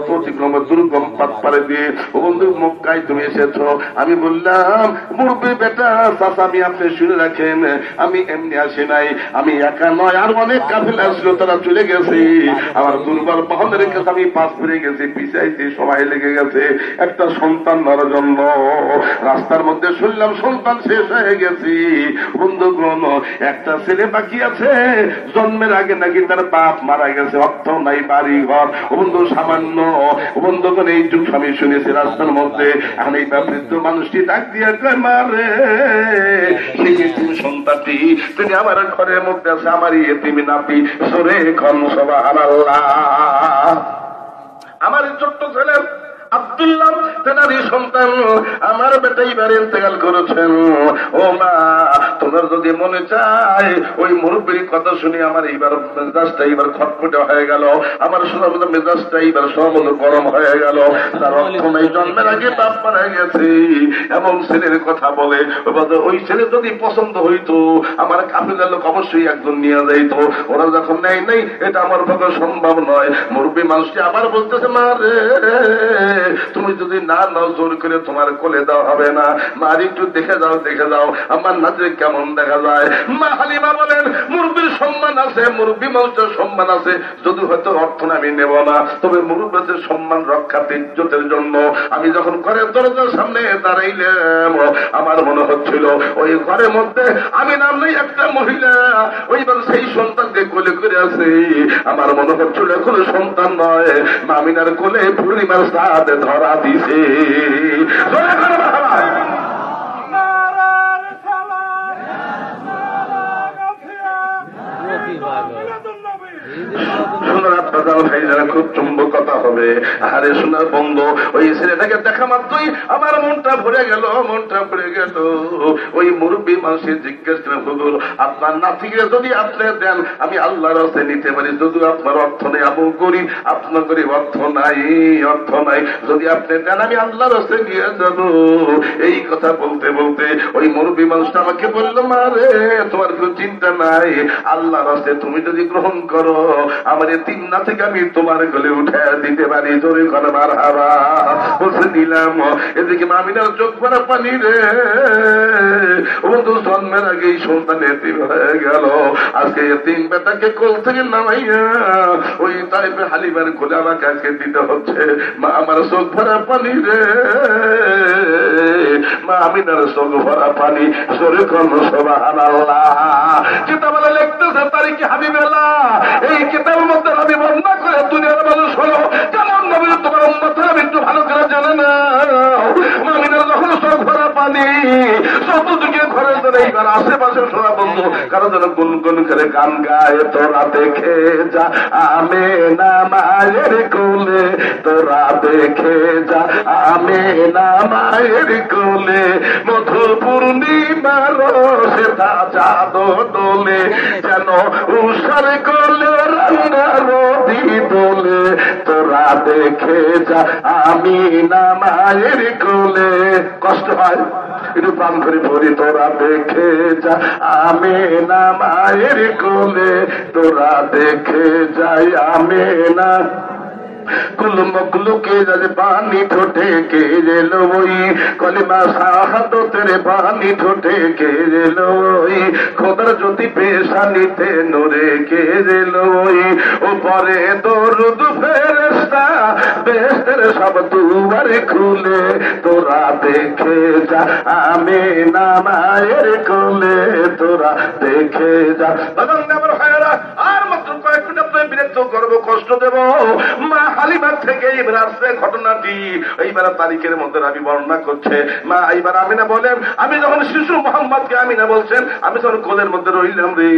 পর্বত অতিক্রম দুর্গম পথ পাড়ে দিয়ে ও বন্ধু মক্কায় তুমি এসেছো। আমি বললাম মুরব্বী বেটা চাচা আমি আপনি শুনে রাখেন, আমি এমনি আসি নাই, আমি একা নয় আর অনেক কাফেলা আসলো, তারা চলে গেছে। আমার দুর্বল বাহনের কাছে আমি পাশ ফিরে গেছি, পিছাইতে সময় লেগে গেছে একটা সন্তান নেওয়ার জন্য। রাস্তার মধ্যে শুনলাম সন্তান শেষ হয়ে গেছি। বন্ধুগণ একটা ছেলে বাকি আছে, জন্মের আগে নাকি তার বাপ মারা গেছে, অর্থ নাই, বাড়ি ঘর বন্ধু সামান্য। বন্ধুগণ এই যুগ আমি শুনেছি রাস্তার মধ্যে। এখন এই বৃদ্ধ মানুষটি ডাক দিয়ে মারে সন্তানটি তিনি আমার ঘরের মধ্যে আছে, আমার ইয়েতিমি নাতি সরে খন সুবহানাল্লাহ। আমার ছোট্ট ছেলে আব্দুল্লাহ তেনারই সন্তান আমার বেটা এবার ইন্তেকাল করেছেন। ও মা তোমার যদি মনে চায় ওই মুরব্বীর কথা শুনে আমার এইবার মেজাজটা এইবার খটপটে হয়ে গেল, আমার শোনার মেজাজটা এইবার সব গরম হয়ে গেল। তার অর্থ নাই জন্মের আগে বাপ মারা গেছে এমন ছেলের কথা বলে। ওই ছেলে যদি পছন্দ হইতো আমার কাফেলার লোক অবশ্যই একজন নিয়ে যাইতো, ওরা যখন নেয় নাই এটা আমার পক্ষে সম্ভব নয়। মুরব্বী মানুষটি আবার বলতেছে মা রে তুমি যদি না নাও জোর করে তোমার কোলে দেওয়া হবে না, মার একটু দেখে যাও, দেখে যাও আমার নাচে কেমন দেখা যায়। মা হালিমা বলেন মুরব্বীর সম্মান আছে, মুরব্বী মানুষের সম্মান আছে, যদি হয়তো অর্থ আমি নেব না, তবে মুরব্বীদের সম্মান রক্ষাতে ইজ্জতের জন্য আমি যখন ঘরের দরজার সামনে দাঁড়াইলাম আমার মনে হচ্ছিল ওই ঘরের মধ্যে আমি নাম নেই একটা মহিলা ওইবার সেই সন্তানকে কোলে করে আছে। আমার মনে হচ্ছিল এখন সন্তান নয় মামিনার কোলে পূর্ণিমার সাথ ধরা দিছে। খুব চুম্বকতা হবে। আরে শোনার বন্ধ ওই ছেলেটাকে দেখা মাত্রই আমার মনটা ভরে গেল, মনটা ভরে গেল। ওই মুরব্বী মানুষের জিজ্ঞেস করে হুজুর আপনার নাতিকে যদি আপনি দেন আমি আল্লাহর রাস্তায় নিতে পারি, যদি আপনার অর্থ নেই আমল করি, আপনার গরিব অর্থ নাই, অর্থ নাই, যদি আপনি দেন আমি আল্লাহর রাস্তায় নিয়ে যাব। এই কথা বলতে বলতে ওই মুরব্বী মানুষটা আমাকে বলল মা রে তোমার কোনো চিন্তা নাই, আল্লাহর রাস্তায় তুমি যদি গ্রহণ করো আমার তিন না থেকে আমি তোমার গলে উঠে দিতে পারি। জোরে করে মারহাবা বলতে দিলাম। এদিকে মামিনার চোখ ভরা পানি রে, বন্ধু জন্মের আগেই সন্তান এতিম হয়ে গেল। আজকে তিন বেটাকে কোল থেকে নামাইয়া ওই তাইফে হালিমার কোলে আমাকে আজকে দিতে হচ্ছে। মা আমার চোখ ভরা পানি রে, মা আমিনার চোখ ভরা পানি। জোরে করে সুবহানাল্লাহ। কিতাবে লিখতেছে তারিখে হাবিবেল্লাহ এই কিতাবের মধ্যে আমি বর্ণনা করে দুনিয়ার মানুষ হলো কেমন নবী তোমার উম্মতের আমি একটু ভালো করে জানে না। মামিনার যখন চোখ ভরা পানি চতুর্দিকে ঘরে ধরে এইবার আশেপাশে শোনা বন্ধ কারো যেন গুনগুন করে গান গায় তোরা দেখে যা আমি না মায়ের কোলে, তোরা দেখে যা আমি না মায়ের কোলে, মধু পূর্ণিমার সেটা জাদু দোলে যেন উষার কোলে রান্না রবি দোলে, তোরা দেখে যা আমি না মায়ের কোলে। কষ্ট হয় একটু প্রাণ ধরে পড়ি। তোরা দেখে যা আমি না মায়ের কোলে, তোরা দেখে যাই আমি না কুল মখলুকে যাতে পানি ঠোঁটে কে যেল ওই কলিমা শাহাদতের পানি ঠোঁটে কে যেল ওই খোদার জ্যোতি পেশানিতে নূরে কে যেল ওই উপরে দরুদ ফেরেশতা বেহেশতের সব দুয়ার খুলে, তোরা দেখে যা আমি না মায়ের কোলে, তোরা দেখে যা। আমার ভাইয়েরা আর মাত্র কয়েক মিনিট আপনার বিরক্ত করবো, কষ্ট দেব। মা হালিমার থেকে এবার আসছে ঘটনাটি এইবার তারিখের মধ্যে আমি বর্ণনা করছে। মা এইবার আমিনা বলেন আমি যখন শিশু মোহাম্মদকে আমিনা বলছেন আমি যখন কোলের মধ্যে রইলাম রে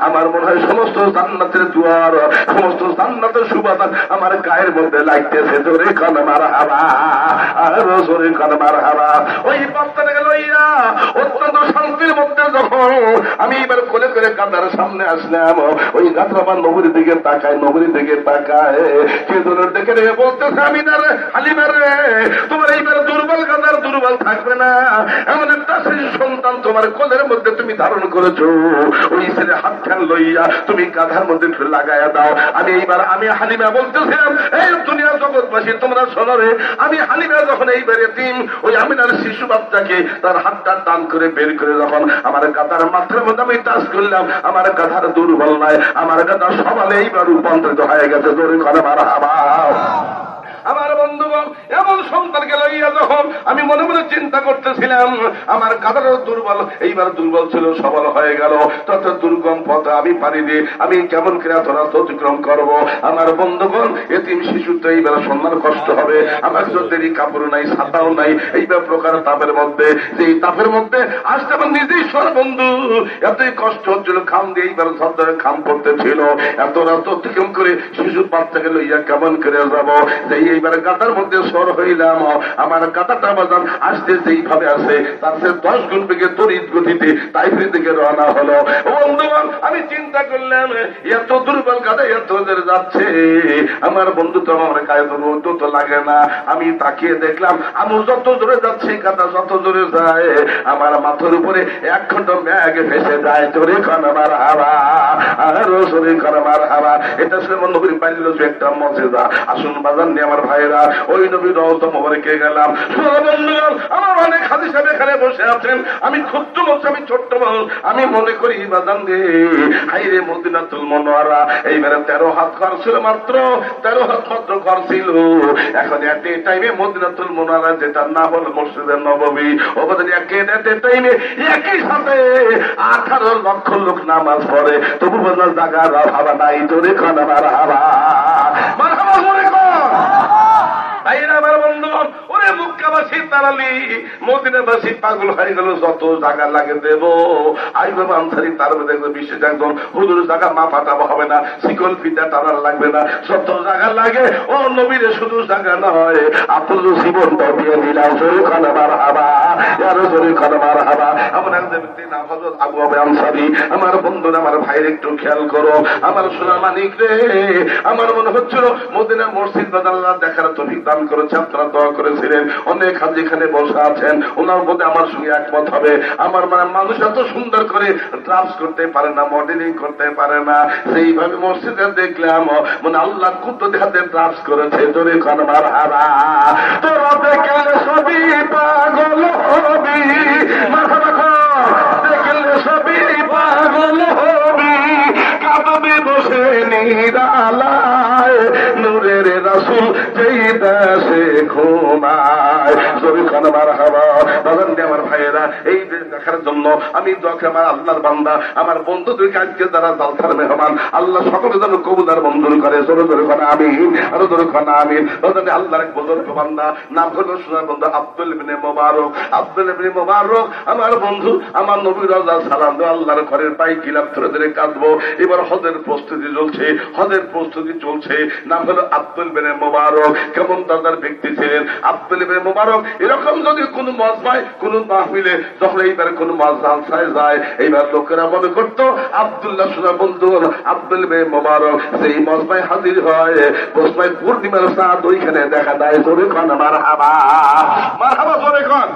আমার মনে হয় সমস্ত জান্নাতের দুয়ার সমস্ত জান্নাতের সুবাতান আমার গায়ের মধ্যে লাগতেছে। জোরে কান মারহাবা, আরো জোরে কান মারহাবা। ওই বাচ্চাটাকে লইয়া অত্যন্ত শান্তির মধ্যে যখন আমি এবার কোলে করে গাদার সামনে আসলাম ওই গাছরা আমার নবীর দিকে তাকায়, নবীর দিকে তাকায় কেদনের দেখে রেখে বলতেছে আমি না রে হালিমা রে তোমার এইবার দুর্বল গাদার দুর্বল থাকবে না, এমন একটা শিশু সন্তান তোমার কোলের মধ্যে তুমি ধারণ করেছো, ওই ছেলে হাত খান লইয়া তুমি গাধার মধ্যে লাগাইয়া দাও। আমি এইবার আমি হালিমা বলতেছিলাম এই দুনিয়া জগৎ মক্কাবাসী তোমরা শোনো রে, আমি হানিফা যখন এইবার এতিম ওই আমিনার শিশু বাচ্চাকে তার হাতটা টান করে বের করে যখন আমার গাধার মাথার মধ্যে আমি টাচ করলাম, আমার গাধার দুর্বল নয়, আমার গাধা সবালে এইবার রূপান্তরিত হয়ে গেছে। জোরে করে মারহাবা। আমার বন্ধুগণ, এমন সন্তানকে লইয়া যখন আমি মনে মনে চিন্তা করতেছিলাম, আমার গাধারও দুর্বল, এইবার দুর্বল ছিল সবল হয়ে গেল। তত দুর্গম পথে আমি পারি দিয়ে আমি কেমন করে তোরা অতিক্রম করব। আমার বন্ধুগণ, এতিম শিশুতে এইবার সম্মান কষ্ট হবে। আমার দেরি কাপড় নাই, ছাতাও নাই, এইবার প্রকার তাপের মধ্যে, যে তাপের মধ্যে আসতে আমার নিজেই সর বন্ধু এতই কষ্ট হচ্ছিল, খাম দিয়ে এইবার সন্তান খাম করতে ছিল। এত রাত অতিক্রম করে শিশু বাচ্চাকে লইয়া কেমন করে যাব। এইবার গাতার মধ্যে সর হইলাম, আমার গাতাটা বাজান আসতে যেইভাবে আছে তার সে 10 গুণ বেগে তড়িৎ গতিতে তাইফের দিকে রওনা হলো। বন্ধুগণ, আমি চিন্তা করলাম এত দুর্বল গাদা এত জোরে যাচ্ছে, আমার বন্ধু তো আমার গায়ে তো লাগে না। আমি তাকিয়ে দেখলাম আমি যত জোরে যাচ্ছি গাদা যত জোরে যায় আমার মাথার উপরে 1 ঘন্টা ম্যাগ ভেসে যায়। জোরে খান আমার হাওয়া, আরো জোরে খান আমার হাওয়া। এটা সে মনে করি পাইল একটা মজেদা। আসুন বাজান নিয়ে আমার ভাইরা ওই নবীর রওজা মোবারকে গেলাম। আমার অনেক হাদিস সাহেব এখানে বসে আছেন, আমি ক্ষুদ্র মানুষ, আমি ছোট্ট মানুষ, আমি মনে করি বাজান রে হাইরে মদিনাতুল মুনাওয়ারা এইবারে 13 হাত ঘর ছিল, মাত্র 13 হাত মাত্র ঘর ছিল। এখন এট এ টাইমে মদিনাতুল মুনাওয়ারা যেটা না হল মসজিদে নববী, ওদের এট এ টাইমে একই সাথে 18 লক্ষ লোক নামাজ পড়ে, তবু বোঝার জায়গার অভাব নাই। জোরে খান আমার হাওয়া, মারহাবা জোরে খান। আমার বন্ধুগণ, ওরে মক্কাবাসী তারালি মদিনাবাসী পাগল হয়ে গেল, যত জায়গা লাগে দেব। আইবাব আনসারি তার দেখবে বিশেষ একদম হুজুর জায়গা মা ফাটাবো হবে না, শিকল ফিতা টানার লাগবে না, যত জায়গা লাগে ও নবীরে শুধু জায়গা নয় আপনার জীবনটা দিয়ে দিলাম। জোরে খান আমার হাবা, আরো জোরে খান আমার হাবা। আমার একজন ব্যক্তি নাম হযরত আবু আনসারী। আমার বন্ধুরা আমার ভাইয়ের একটু খেয়াল করো, আমার সোনা মানিক রে, আমার মনে হচ্ছিল মদিনা মসজিদ বাজাল্লাহ দেখার তৌফিক দান করেছে, আপনারা দোয়া করেছিলেন। অনেক হাজি এখানে বসে আছেন, ওনার মধ্যে আমার সঙ্গে একমত হবে। আমার মানে মানুষ এত সুন্দর করে ড্রাফট করতে পারে না, মডেলিং করতে পারে না, সেইভাবে মসজিদে দেখলাম মানে আল্লাহ কুদরতি হাতে ড্রাফট করেছে। তোরে খান মারহাবা, তোরা দেখলে সবই পাগল হবি, মারহাবা খান, দেখলে সবই পাগল হবি, কাঁদবে বসে নিরালায়, নূরের রাসূল যেই দেশে ঘুমায়। জোরে খান মারহাবা। বাজান দিয়ে আমার ভাইয়েরা, এই দেখার জন্য আমি দোয়া আমার আল্লাহর বান্দা, আমার বন্ধুদেরকে আজকে যারা জালসার মেহমান, আল্লাহ সকলে যেন কবুলার মঞ্জুর করে। জোরে জোরে খান আমিন, আরো জোরে খান আমিন। বাজান আল্লাহর এক বুজুর্গ বান্দা, নাম হলো সোনার বন্ধু আব্দুল ইবনে মুবারক। আব্দুল ইবনে মুবারক আমার বন্ধু, আমার নবীর রাজা সালাম দো আল্লাহর ঘরের পাই কিলাপ ধরে ধরে কাঁদবো। এবার হজের প্রস্তুতি চলছে, হজের প্রস্তুতি চলছে। নাম হলো আব্দুল ইবনে মুবারক। কেমন দাদার ব্যক্তি ছিলেন আব্দুল ইবনে মুবারক। এরকম যদি কোন মজমায় কোন মাহফিলে যখন এইবার কোন জালসায় যায়, এইবার লোকেরা মনে করতো আব্দুল্লাহ সোনা বন্ধু আব্দুল ইবনে মুবারক সেই মজমায় হাজির হয়, মজমায় পূর্ণিমার চাঁদ ওইখানে দেখা দেয়। জোরে খান মারহাবা, মারহাবা জোরে খান।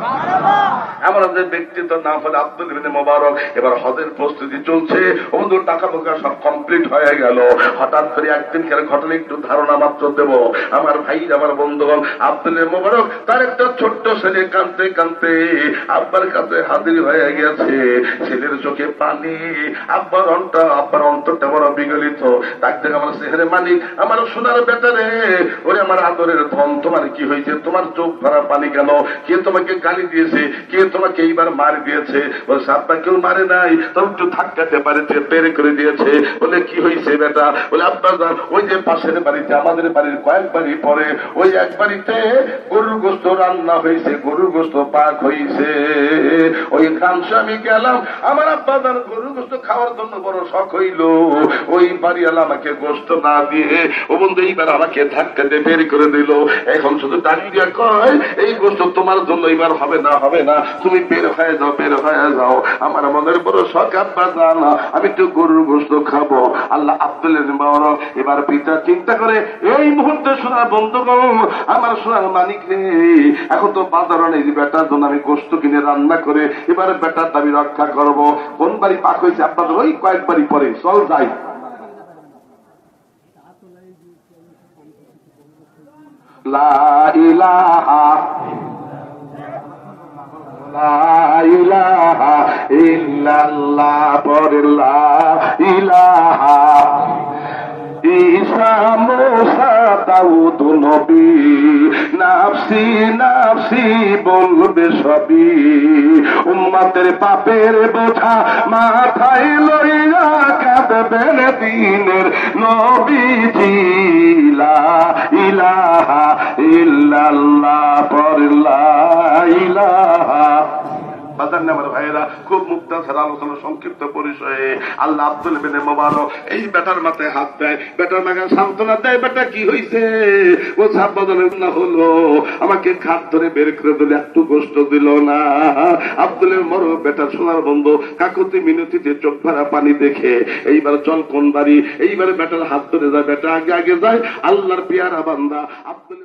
এমন যে ব্যক্তিত্ব নাম হলো আব্দুল ইবনে মুবারক। এবার হজের প্রস্তুতি চলছে, বন্ধু টাকা পয়সা সব কমপ্লিট হয়ে গেল। হঠাৎ করে একদিনকার ঘটনা একটু ধারণা মাত্র দেব আমার ভাই, আমার বন্ধুগণ। আব্দুল ইবনে মুবারক তার একটা ছোট্ট ছেলে কাঁদতে কাঁদতে আব্বার কাছে হাজির হয়ে গেছে। ছেলের চোখে পানি, আব্বার অন্তরটা বড় বিগলিত। ডাকতে আমার সেহরে মালিক, আমার সোনার বেটারে, ওরে আমার আদরের ধন, তোমার কি হয়েছে? তোমার চোখ ভরা পানি কেন? কে তোমাকে গালি দিয়েছে? কে তোমাকে এইবার মার দিয়েছে? বলছে আব্বা কেউ মারে নাই, তবে একটু ধাক্কাতে পারেছে, বেড়ে করে দিয়েছে। বলে কি হয়েছে বেটা? বলে আব্বা যান, ওই যে পাশের বাড়িতে, আমাদের বাড়ির কয়েক বাড়ি পরে, ওই এক বাড়িতে গরুর গোস্ত রান্না হয়েছে, গরুর গোস্ত পাক হয়েছে। ওই ঘামসে আমি গেলাম, আমার আব্বা যান গরুর গোস্ত খাওয়ার জন্য বড় শখ হইল। ওই বাড়িওয়ালা আমাকে গোস্ত না দিয়ে ও বন্ধু এইবার আমাকে ধাক্কা দিয়ে বের করে দিল। এখন শুধু ডাকিয়া কয় এই গোস্ত তোমার জন্য এবার হবে না, হবে না, তুমি বের হয়ে যাও, বের হয়ে যাও। আমার মনের বড় শখ আব্বা যান, আমি একটু গরুর গোস্ত খাবো। আল্লাহ আব্দুল ইবনে মুবারক এবার পিতা চিন্তা করে এই মুহূর্তে শোনা বন্ধুগণ, আমার সোনার মানিক রে, এখন তো বাজার নেই, বেটার জন্য আমি গোস্ত কিনে রান্না করে এবারে বেটার দাবি রক্ষা করবো। কোন বাড়ি পাক হয়েছে আপনাদের? ওই কয়েক বাড়ি পরে, চল যাই। লা ইলাহা লা ইলাহা ইল্লাল্লাহ, পড়ে লা ইলাহা। ঈসা মুসা দাউদ নবী, নাফসি নাফসি বলবে সবই। উম্মতের পাপের বোঝা মাথায় লইয়া কাঁদবেন দিনের নবীজি। লা ইলাহা ইল্লাল্লাহ, পড়ে লা ইলাহা। ভাইয়েরা, খুব মুক্তাসার আলোচনা সংক্ষিপ্ত পরিচয়ে আল্লাহ আব্দুল বিন মুবারক এই বেটার মাথায় হাত দেয়, বেটার মাথায় সান্ত্বনা দেয়। বেটা কি হয়েছে? ও সাবধানের না হলো, আমাকে খাট ধরে বের করে দিলে একটু কষ্ট দিল না। আব্দুলের মরো বেটা সোনার বন্ধু কাকুতি মিনতিতে চোখ ভরা পানি দেখে এইবার চল কোন বাড়ি, এইবার বেটার হাত ধরে যায়, বেটা আগে আগে যায়। আল্লাহর পেয়ারা বান্দা আব্দুল